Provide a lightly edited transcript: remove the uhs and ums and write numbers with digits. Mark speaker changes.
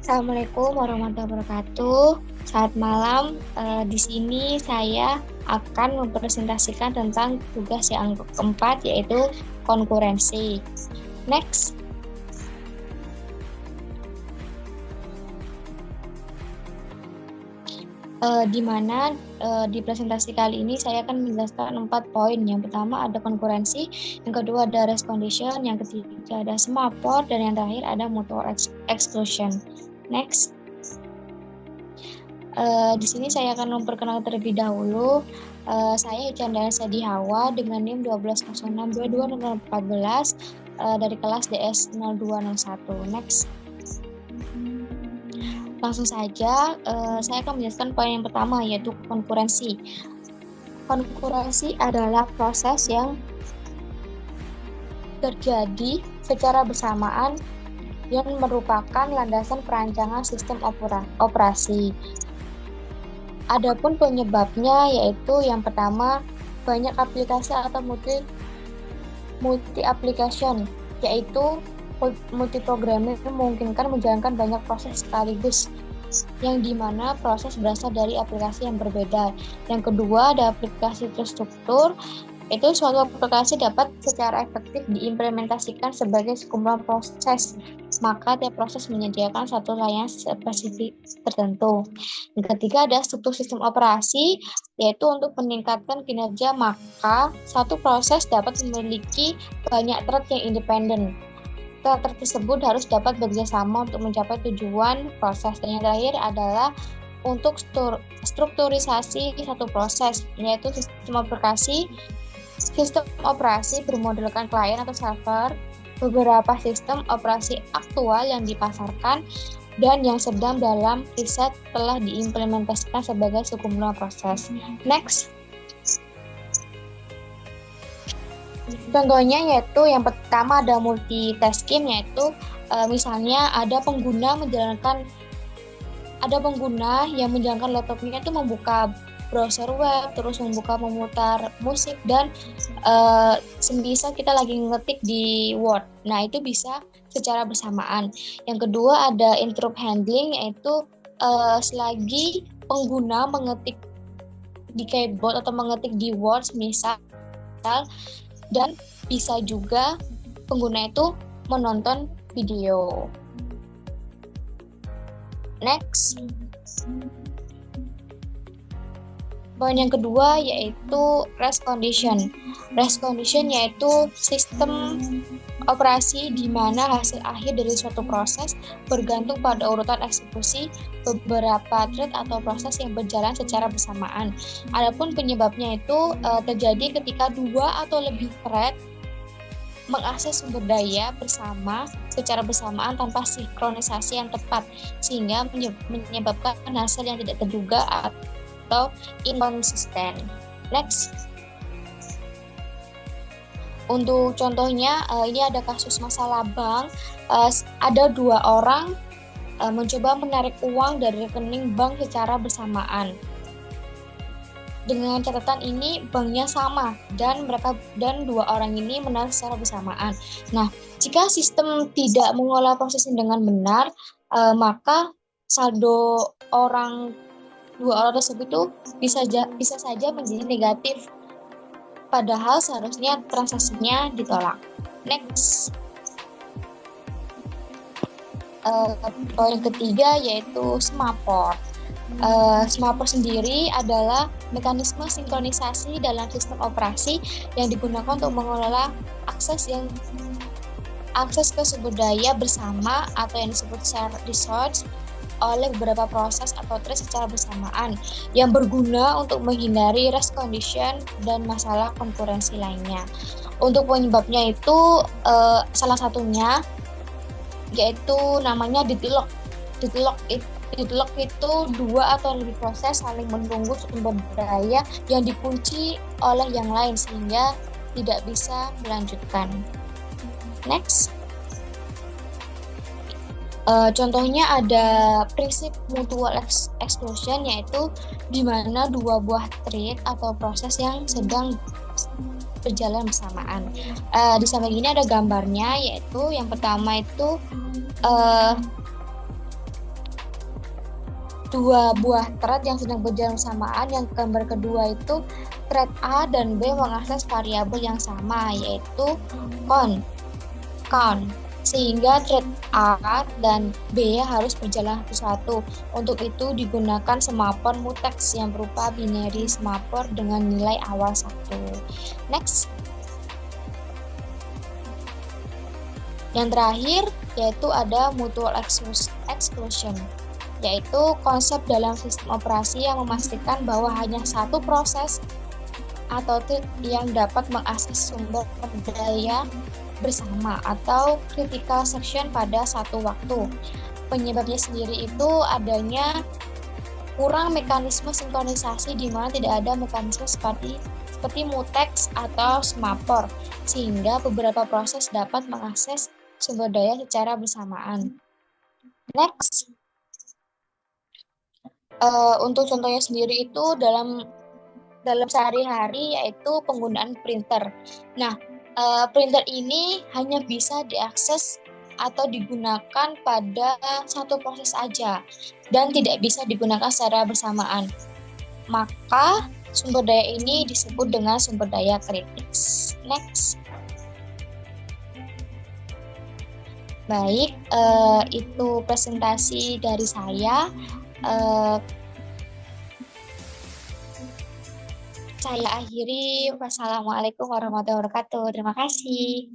Speaker 1: Assalamualaikum warahmatullahi wabarakatuh. Selamat malam. Di sini saya akan mempresentasikan tentang tugas yang keempat, yaitu konkurensi. Next. Di mana di presentasi kali ini saya akan menjelaskan 4 poin. Yang pertama ada konkurensi, yang kedua ada race condition, yang ketiga ada semaphore, dan yang terakhir ada mutual exclusion. Next. Di sini saya akan memperkenalkan terlebih dahulu. Saya Chandra Sadihawa dengan NIM 12062214 dari kelas DS 0201. Next. Langsung saja, saya akan menjelaskan poin yang pertama, yaitu konkurensi. Konkurensi adalah proses yang terjadi secara bersamaan yang merupakan landasan perancangan sistem operasi. Adapun penyebabnya yaitu yang pertama, banyak aplikasi atau multi application, yaitu multiprogramming memungkinkan menjalankan banyak proses sekaligus, yang dimana proses berasal dari aplikasi yang berbeda. Yang kedua ada aplikasi terstruktur, itu suatu aplikasi dapat secara efektif diimplementasikan sebagai sekumpulan proses, maka tiap proses menyediakan satu layanan spesifik tertentu. Yang ketiga ada struktur sistem operasi, yaitu untuk meningkatkan kinerja, maka satu proses dapat memiliki banyak thread yang independen. Thread tersebut harus dapat bekerjasama untuk mencapai tujuan proses. Dan yang terakhir adalah untuk strukturisasi satu proses, yaitu sistem operasi bermodelkan klien atau server, beberapa sistem operasi aktual yang dipasarkan dan yang sedang dalam riset telah diimplementasikan sebagai sekumpulan proses. Next. Contohnya yaitu yang pertama ada multitasking, yaitu misalnya ada pengguna yang menjalankan laptopnya itu membuka browser web, terus memutar musik, dan semisal kita lagi ngetik di Word. Nah, itu bisa secara bersamaan. Yang kedua ada interrupt handling, yaitu selagi pengguna mengetik di keyboard atau mengetik di Word misal, dan bisa juga pengguna itu menonton video. Next. Poin yang kedua yaitu race condition. Race condition yaitu sistem operasi di mana hasil akhir dari suatu proses bergantung pada urutan eksekusi beberapa thread atau proses yang berjalan secara bersamaan. Adapun penyebabnya itu terjadi ketika dua atau lebih thread mengakses sumber daya secara bersamaan tanpa sinkronisasi yang tepat, sehingga menyebabkan hasil yang tidak terduga atau inkonsisten. Next. Untuk contohnya, ini ada kasus masalah bank. Ada 2 orang mencoba menarik uang dari rekening bank secara bersamaan. Dengan catatan ini banknya sama dan 2 orang ini menarik secara bersamaan. Nah, jika sistem tidak mengolah proses dengan benar, maka saldo 2 orang tersebut itu bisa saja menjadi negatif, padahal seharusnya transaksinya ditolak. Next. Poin ketiga yaitu semaphore. Semaphore sendiri adalah mekanisme sinkronisasi dalam sistem operasi yang digunakan untuk mengelola akses ke sumber daya bersama atau yang disebut shared resource oleh beberapa proses atau thread secara bersamaan, yang berguna untuk menghindari race condition dan masalah konkurensi lainnya. Untuk penyebabnya itu salah satunya yaitu namanya deadlock. Deadlock itu 2 atau lebih proses saling menunggu sumber daya yang dikunci oleh yang lain sehingga tidak bisa melanjutkan. Next. Contohnya ada prinsip mutual exclusion, yaitu di mana 2 buah thread atau proses yang sedang berjalan bersamaan. Di samping ini ada gambarnya, yaitu yang pertama itu dua buah thread yang sedang berjalan bersamaan. Yang gambar kedua itu thread A dan B mengakses variabel yang sama, yaitu count, sehingga thread A dan B harus berjalan satu-satu. Untuk itu digunakan semapur mutex yang berupa binary semapur dengan nilai awal 1. Next. Yang terakhir yaitu ada mutual exclusion, yaitu konsep dalam sistem operasi yang memastikan bahwa hanya satu proses atau thread yang dapat mengakses sumber daya bersama atau critical section pada satu waktu. Penyebabnya sendiri itu adanya kurang mekanisme sinkronisasi di mana tidak ada mekanisme seperti mutex atau semapur, sehingga beberapa proses dapat mengakses sumber daya secara bersamaan. Next. Untuk contohnya sendiri itu dalam sehari-hari yaitu penggunaan printer. Nah, printer ini hanya bisa diakses atau digunakan pada satu proses saja dan tidak bisa digunakan secara bersamaan. Maka sumber daya ini disebut dengan sumber daya kritis. Next. Baik, itu presentasi dari saya. Saya akhiri. Wassalamualaikum warahmatullahi wabarakatuh. Terima kasih.